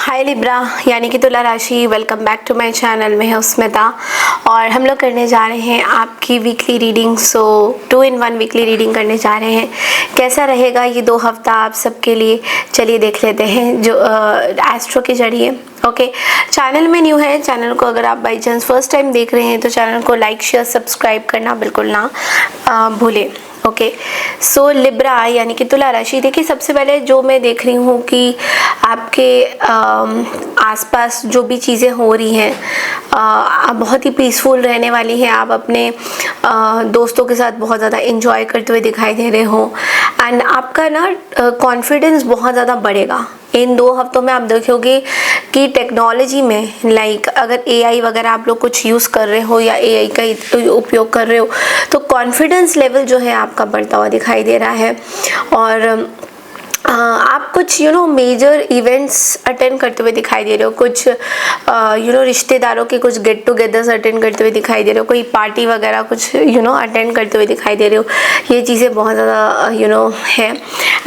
हाय Libra यानी कि तुला राशि, welcome back to my channel. मैं हूँ स्मिता और हम लोग करने जा रहे हैं आपकी weekly reading. 2 in 1 weekly reading करने जा रहे हैं। कैसा रहेगा ये 2 हफ्ता आप सबके लिए, चलिए देख लेते हैं जो एस्ट्रो के जरिए। ओके, चैनल में न्यू है, चैनल को अगर आप बाई चांस फर्स्ट टाइम देख रहे हैं तो चैनल को लाइक शेयर सब्सक्राइब करना बिल्कुल ना भूलें। ओके, सो लिब्रा यानी कि तुला राशि, देखिए सबसे पहले जो मैं देख रही हूँ कि आपके आसपास जो भी चीज़ें हो रही हैं आप बहुत ही पीसफुल रहने वाली हैं। आप अपने दोस्तों के साथ बहुत ज़्यादा एंजॉय करते हुए दिखाई दे रहे हो एंड आपका ना कॉन्फिडेंस बहुत ज़्यादा बढ़ेगा। इन 2 हफ्तों में आप देखोगे कि टेक्नोलॉजी में अगर एआई वगैरह आप लोग कुछ यूज़ कर रहे हो या एआई का उपयोग कर रहे हो तो कॉन्फिडेंस लेवल जो है आपका बढ़ता हुआ दिखाई दे रहा है। और आप कुछ मेजर इवेंट्स अटेंड करते हुए दिखाई दे रहे हो, कुछ रिश्तेदारों के कुछ गेट टुगेदर्स अटेंड करते हुए दिखाई दे रहे हो, कोई पार्टी वगैरह कुछ अटेंड करते हुए दिखाई दे रहे हो। ये चीज़ें बहुत ज़्यादा है।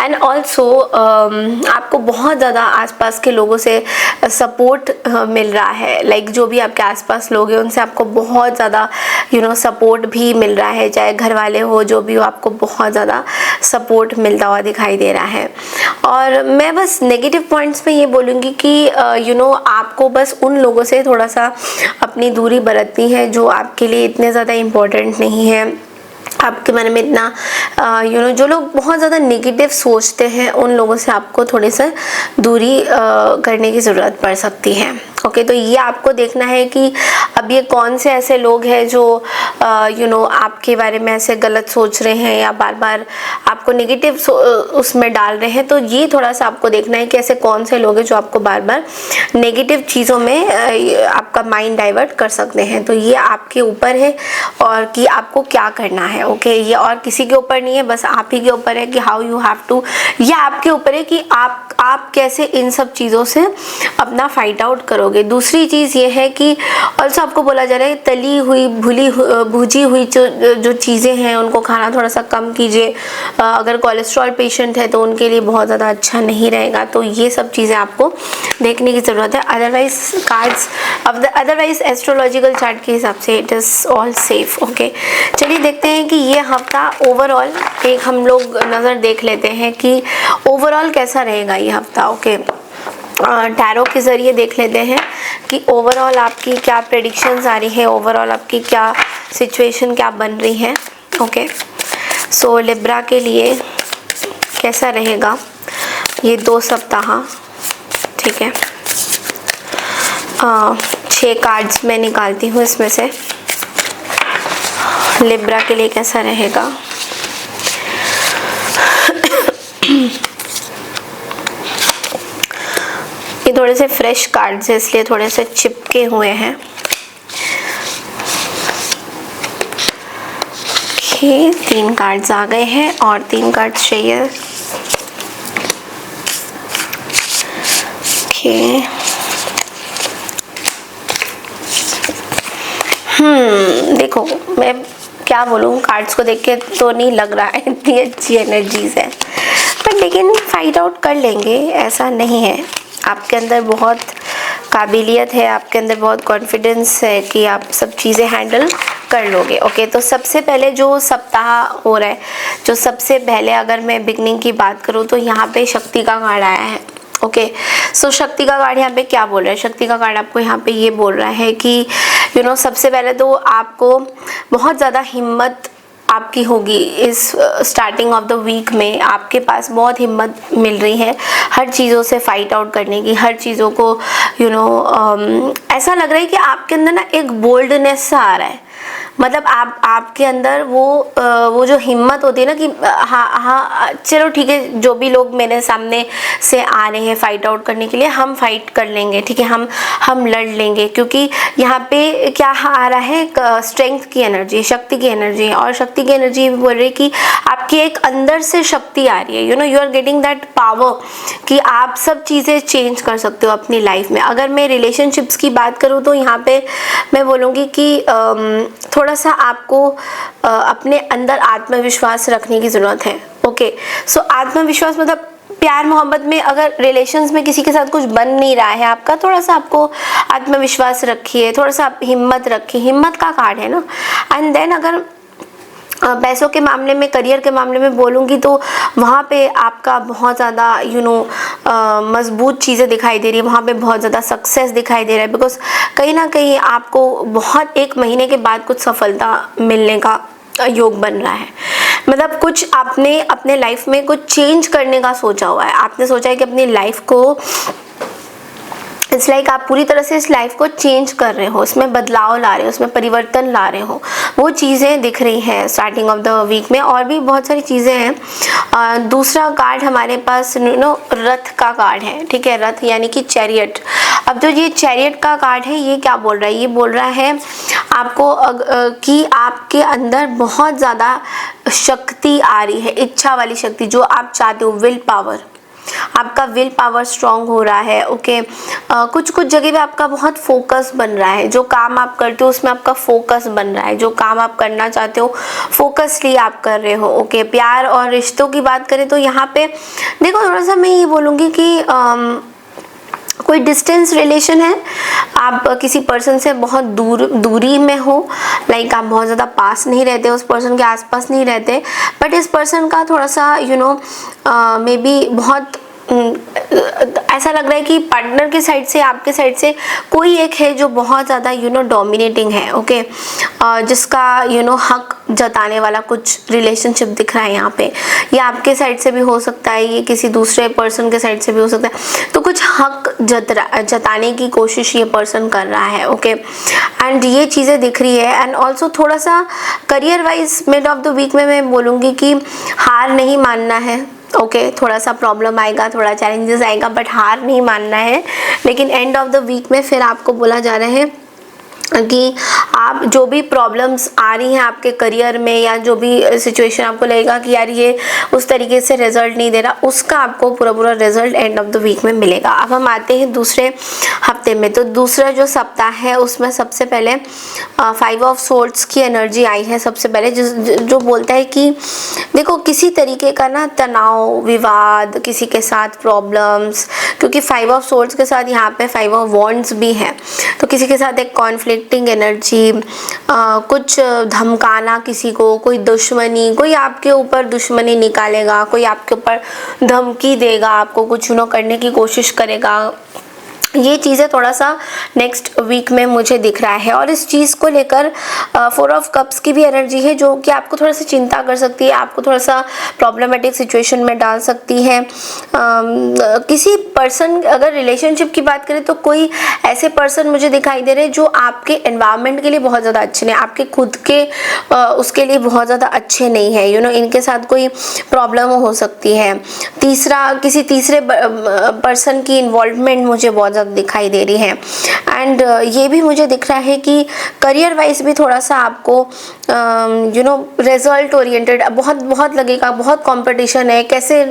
एंड ऑल्सो आपको बहुत ज़्यादा आसपास के लोगों से सपोर्ट मिल रहा है। लाइक जो भी आपके आसपास लोग हैं उनसे आपको बहुत ज़्यादा सपोर्ट भी मिल रहा है, चाहे घर वाले हो जो भी हो, आपको बहुत ज़्यादा सपोर्ट मिलता हुआ दिखाई दे रहा है। और मैं बस नेगेटिव पॉइंट्स में ये बोलूँगी कि आपको बस उन लोगों से थोड़ा सा अपनी दूरी बरतनी है जो आपके लिए इतने ज़्यादा इम्पोर्टेंट नहीं है। आपके मन में इतना जो लोग बहुत ज़्यादा नेगेटिव सोचते हैं उन लोगों से आपको थोड़ी सा दूरी करने की ज़रूरत पड़ सकती है। ओके, तो ये आपको देखना है कि अब ये कौन से ऐसे लोग हैं जो आपके बारे में ऐसे गलत सोच रहे हैं या बार बार आपको नेगेटिव उसमें डाल रहे हैं। तो ये थोड़ा सा आपको देखना है कि ऐसे कौन से लोग हैं जो आपको बार बार नेगेटिव चीज़ों में आपका माइंड डाइवर्ट कर सकते हैं। तो ये आपके ऊपर है और कि आपको क्या करना है। ओके, ये और किसी के ऊपर नहीं है, बस आप ही के ऊपर है कि हाउ यू हैव टू, ये आपके ऊपर है कि आप कैसे इन सब चीज़ों से अपना फाइट आउट करोगे। दूसरी चीज़ ये है कि ऑल्सो आपको बोला जा रहा है तली हुई भुजी हुई जो चीज़ें हैं उनको खाना थोड़ा सा कम कीजिए। अगर कोलेस्ट्रॉल पेशेंट है तो उनके लिए बहुत ज़्यादा अच्छा नहीं रहेगा। तो ये सब चीज़ें आपको देखने की ज़रूरत है। अदरवाइज एस्ट्रोलॉजिकल चार्ट के हिसाब से it is all safe. Okay, चलिए देखते हैं कि ये हफ्ता ओवरऑल एक हम लोग नज़र देख लेते हैं कि ओवरऑल कैसा रहेगा ये हफ्ता। ओके, टैरो के ज़रिए देख लेते हैं कि ओवरऑल आपकी क्या प्रेडिक्शंस आ रही है, ओवरऑल आपकी क्या सिचुएशन क्या बन रही है। ओके, सो लिब्रा के लिए कैसा रहेगा ये 2 सप्ताह। ठीक है, 6 कार्ड्स मैं निकालती हूँ इसमें से लिब्रा के लिए कैसा रहेगा। ये थोड़े से फ्रेश कार्ड्स हैं इसलिए थोड़े से चिपके हुए हैं। ओके, 3 कार्ड्स आ गए हैं और 3 कार्ड्स चाहिए। ओके, देखो मैं क्या बोलूँ, कार्ड्स को देख के तो नहीं लग रहा है इतनी अच्छी एनर्जीज है, पर लेकिन फाइट आउट कर लेंगे ऐसा नहीं है। आपके अंदर बहुत काबिलियत है, आपके अंदर बहुत कॉन्फिडेंस है कि आप सब चीज़ें हैंडल कर लोगे। ओके, तो सबसे पहले जो सप्ताह हो रहा है, जो सबसे पहले अगर मैं बिगनिंग की बात करूँ तो यहाँ पे शक्ति का कार्ड आया है। ओके, सो शक्ति का कार्ड यहाँ पे क्या बोल रहा है, शक्ति का कार्ड आपको यहाँ पे ये बोल रहा है कि सबसे पहले तो आपको बहुत ज़्यादा हिम्मत आपकी होगी इस स्टार्टिंग ऑफ द वीक में। आपके पास बहुत हिम्मत मिल रही है हर चीज़ों से फाइट आउट करने की, हर चीज़ों को ऐसा लग रहा है कि आपके अंदर ना एक बोल्डनेस सा आ रहा है। मतलब आपके अंदर वो जो हिम्मत होती है ना कि हाँ चलो ठीक है, जो भी लोग मेरे सामने से आ रहे हैं फाइट आउट करने के लिए, हम फाइट कर लेंगे। ठीक है, हम लड़ लेंगे, क्योंकि यहाँ पे क्या आ रहा है, स्ट्रेंथ की एनर्जी, शक्ति की एनर्जी। और शक्ति की एनर्जी बोल रही है कि आपकी एक अंदर से शक्ति आ रही है। You are getting that power कि आप सब चीज़ें चेंज कर सकते हो अपनी लाइफ में। अगर मैं रिलेशनशिप्स की बात करूँ तो यहाँ पे मैं बोलूँगी कि थोड़ा सा आपको अपने अंदर आत्मविश्वास रखने की ज़रूरत है। ओके, सो आत्मविश्वास मतलब प्यार मोहब्बत में अगर रिलेशंस में किसी के साथ कुछ बन नहीं रहा है आपका, थोड़ा सा आपको आत्मविश्वास रखिए, थोड़ा सा आप हिम्मत रखिए, हिम्मत का कार्ड है ना। एंड देन अगर पैसों के मामले में, करियर के मामले में बोलूँगी तो वहाँ पे आपका बहुत ज़्यादा मजबूत चीज़ें दिखाई दे रही है, वहाँ पे बहुत ज़्यादा सक्सेस दिखाई दे रहा है, बिकॉज कहीं ना कहीं आपको बहुत 1 महीने के बाद कुछ सफलता मिलने का योग बन रहा है। मतलब कुछ आपने अपने लाइफ में कुछ चेंज करने का सोचा हुआ है, आपने सोचा है कि अपनी लाइफ को इट्स लाइक आप पूरी तरह से इस लाइफ को चेंज कर रहे हो, इसमें बदलाव ला रहे हो, उसमें परिवर्तन ला रहे हो, वो चीज़ें दिख रही हैं स्टार्टिंग ऑफ द वीक में। और भी बहुत सारी चीज़ें हैं। दूसरा कार्ड हमारे पास रथ का कार्ड है, ठीक है, रथ यानी कि चैरियट। अब जो ये चैरियट का कार्ड है ये क्या बोल रहा है, ये बोल रहा है आपको कि आपके अंदर बहुत ज़्यादा शक्ति आ रही है, इच्छा वाली शक्ति, जो आप चाहते हो, विल पावर, आपका विल पावर स्ट्रांग हो रहा है। ओके, कुछ जगह पे आपका बहुत फोकस बन रहा है, जो काम आप करते हो उसमें आपका फोकस बन रहा है, जो काम आप करना चाहते हो फोकसली आप कर रहे हो। ओके, प्यार और रिश्तों की बात करें तो यहाँ पे देखो, थोड़ा सा मैं ये बोलूँगी कि कोई डिस्टेंस रिलेशन है, आप किसी पर्सन से बहुत दूरी में हो, लाइक आप बहुत ज़्यादा पास नहीं रहते, उस पर्सन के आसपास नहीं रहते, बट इस पर्सन का थोड़ा सा मे बी बहुत ऐसा लग रहा है कि पार्टनर की साइड से, आपके साइड से कोई एक है जो बहुत ज़्यादा डोमिनेटिंग है। ओके, जिसका हक जताने वाला कुछ रिलेशनशिप दिख रहा है यहाँ पे। ये आपके साइड से भी हो सकता है, ये किसी दूसरे पर्सन के साइड से भी हो सकता है। तो कुछ हक जताने की कोशिश ये पर्सन कर रहा है। ओके, एंड ये चीज़ें दिख रही है। एंड ऑल्सो थोड़ा सा career wise mid of the week में मैं बोलूँगी कि हार नहीं मानना है। ओके, थोड़ा सा प्रॉब्लम आएगा, थोड़ा चैलेंजेस आएगा, बट हार नहीं मानना है। लेकिन एंड ऑफ द वीक में फिर आपको बोला जा रहा है कि आप जो भी प्रॉब्लम्स आ रही हैं आपके करियर में, या जो भी सिचुएशन आपको लगेगा कि यार ये उस तरीके से रिजल्ट नहीं दे रहा, उसका आपको पूरा result end of the week में मिलेगा। अब हम आते हैं दूसरे हफ्ते में। तो दूसरा जो सप्ताह है उसमें सबसे पहले 5 ऑफ सोर्ड्स की एनर्जी आई है सबसे पहले, जो बोलता है कि देखो किसी तरीके का ना तनाव, विवाद, किसी के साथ प्रॉब्लम्स, क्योंकि 5 ऑफ सोर्ड्स के साथ यहाँ पे 5 ऑफ वॉन्ड्स भी है, तो किसी के साथ एक कॉन्फ्लिक्टिंग एनर्जी, कुछ धमकाना किसी को, कोई दुश्मनी, कोई आपके ऊपर दुश्मनी निकालेगा, कोई आपके ऊपर धमकी देगा, आपको कुछ करने की कोशिश करेगा। ये चीज़ें थोड़ा सा नेक्स्ट वीक में मुझे दिख रहा है। और इस चीज़ को लेकर 4 ऑफ कप्स की भी एनर्जी है, जो कि आपको थोड़ा सा चिंता कर सकती है, आपको थोड़ा सा प्रॉब्लमेटिक सिचुएशन में डाल सकती है। किसी पर्सन, अगर रिलेशनशिप की बात करें तो कोई ऐसे पर्सन मुझे दिखाई दे रहे हैं जो आपके एनवायरनमेंट के लिए बहुत ज़्यादा अच्छे नहीं, आपके खुद के उसके लिए बहुत ज़्यादा अच्छे नहीं है। इनके साथ कोई प्रॉब्लम हो सकती है। किसी तीसरे पर्सन की इन्वॉल्वमेंट मुझे बहुत दिखाई दे रही है। एंड ये भी मुझे दिख रहा है कि करियर वाइज भी थोड़ा सा आपको रिजल्ट ओरिएंटेड बहुत लगेगा, बहुत कंपटीशन है, कैसे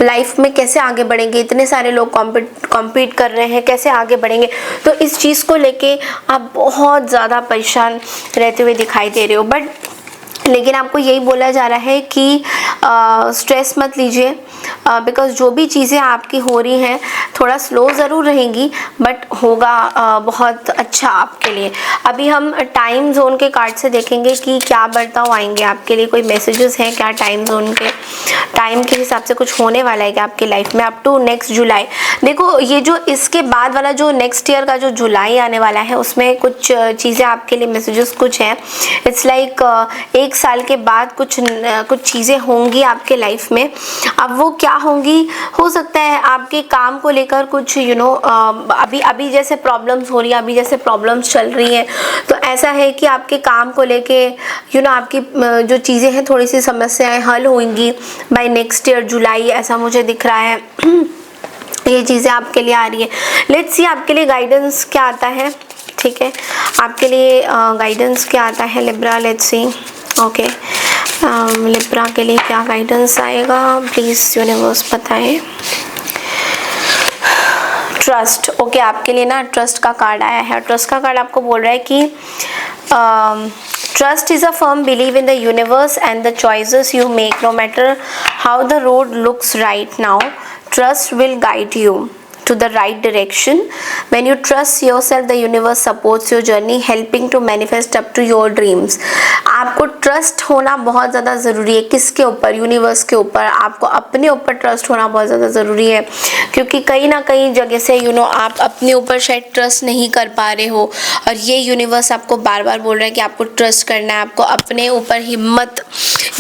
लाइफ में कैसे आगे बढ़ेंगे, इतने सारे लोग कॉम्पीट कर रहे हैं, कैसे आगे बढ़ेंगे। तो इस चीज़ को लेके आप बहुत ज़्यादा परेशान रहते हुए दिखाई दे रहे हो। बट लेकिन आपको यही बोला जा रहा है कि स्ट्रेस मत लीजिए, बिकॉज जो भी चीज़ें आपकी हो रही हैं थोड़ा स्लो ज़रूर रहेंगी, बट होगा बहुत अच्छा आपके लिए। अभी हम टाइम जोन के कार्ड से देखेंगे कि क्या बदलाव आएंगे आपके लिए, कोई मैसेजेस हैं क्या टाइम जोन के, टाइम के हिसाब से कुछ होने वाला है क्या आपकी लाइफ में अप टू नेक्स्ट जुलाई। देखो ये जो इसके बाद वाला जो नेक्स्ट ईयर का जो जुलाई आने वाला है उसमें कुछ चीज़ें आपके लिए मैसेजेस कुछ हैं। इट्स लाइक 1 साल के बाद कुछ चीज़ें होंगी आपके लाइफ में। अब वो क्या होंगी, हो सकता है आपके काम को लेकर कुछ अभी जैसे प्रॉब्लम्स हो रही है, अभी जैसे प्रॉब्लम्स चल रही हैं, तो ऐसा है कि आपके काम को लेके आपकी जो चीज़ें हैं थोड़ी सी समस्याएं हल होंगी बाय नेक्स्ट ईयर जुलाई, ऐसा मुझे दिख रहा है। ये चीज़ें आपके लिए आ रही है। लेट्स सी आपके लिए गाइडेंस क्या आता है। ठीक है, आपके लिए गाइडेंस क्या आता है Libra, let's see. Okay, Libra के लिए क्या गाइडेंस आएगा प्लीज़ यूनिवर्स बताएं। ट्रस्ट, ओके, आपके लिए ना ट्रस्ट का कार्ड आया है। ट्रस्ट का कार्ड आपको बोल रहा है कि trust is a firm belief in the universe and the choices you make, no matter how the road looks right now. Trust will guide you to the right direction. When you trust yourself, the universe supports your journey, helping to manifest up to your dreams. आपको trust होना बहुत ज़्यादा ज़रूरी है। किसके ऊपर? Universe के ऊपर। आपको अपने ऊपर ट्रस्ट होना बहुत ज़्यादा ज़रूरी है, क्योंकि कहीं ना कहीं जगह से आप अपने ऊपर शायद ट्रस्ट नहीं कर पा रहे हो, और ये यूनिवर्स आपको बार बार बोल रहा है कि आपको ट्रस्ट करना है, आपको अपने ऊपर हिम्मत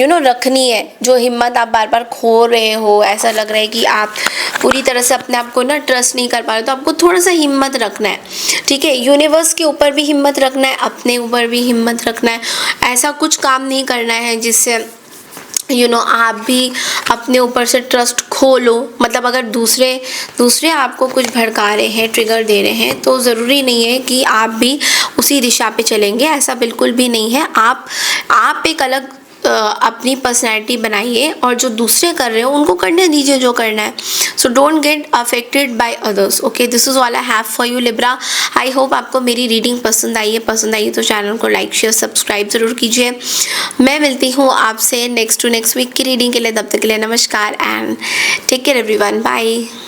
रखनी है। जो हिम्मत आप बार बार खो रहे हो, ऐसा लग रहा है कि आप पूरी तरह से अपने आप को ट्रस्ट नहीं कर पा रहे, तो आपको थोड़ा सा हिम्मत रखना है, ठीक है। यूनिवर्स के ऊपर भी हिम्मत रखना है, अपने ऊपर भी हिम्मत रखना है। ऐसा कुछ काम नहीं करना है जिससे आप भी अपने ऊपर से ट्रस्ट खो लो। मतलब अगर दूसरे आपको कुछ भड़का रहे हैं, ट्रिगर दे रहे हैं, तो ज़रूरी नहीं है कि आप भी उसी दिशा पे चलेंगे, ऐसा बिल्कुल भी नहीं है। आप एक अलग अपनी पर्सनैलिटी बनाइए, और जो दूसरे कर रहे हो उनको करने दीजिए जो करना है। So don't get affected by others. Okay, this is all I have for you Libra. I hope आपको मेरी रीडिंग पसंद आई है तो चैनल को लाइक शेयर सब्सक्राइब ज़रूर कीजिए। मैं मिलती हूँ आपसे नेक्स्ट वीक की रीडिंग के लिए। तब तक के लिए नमस्कार and take care everyone, bye.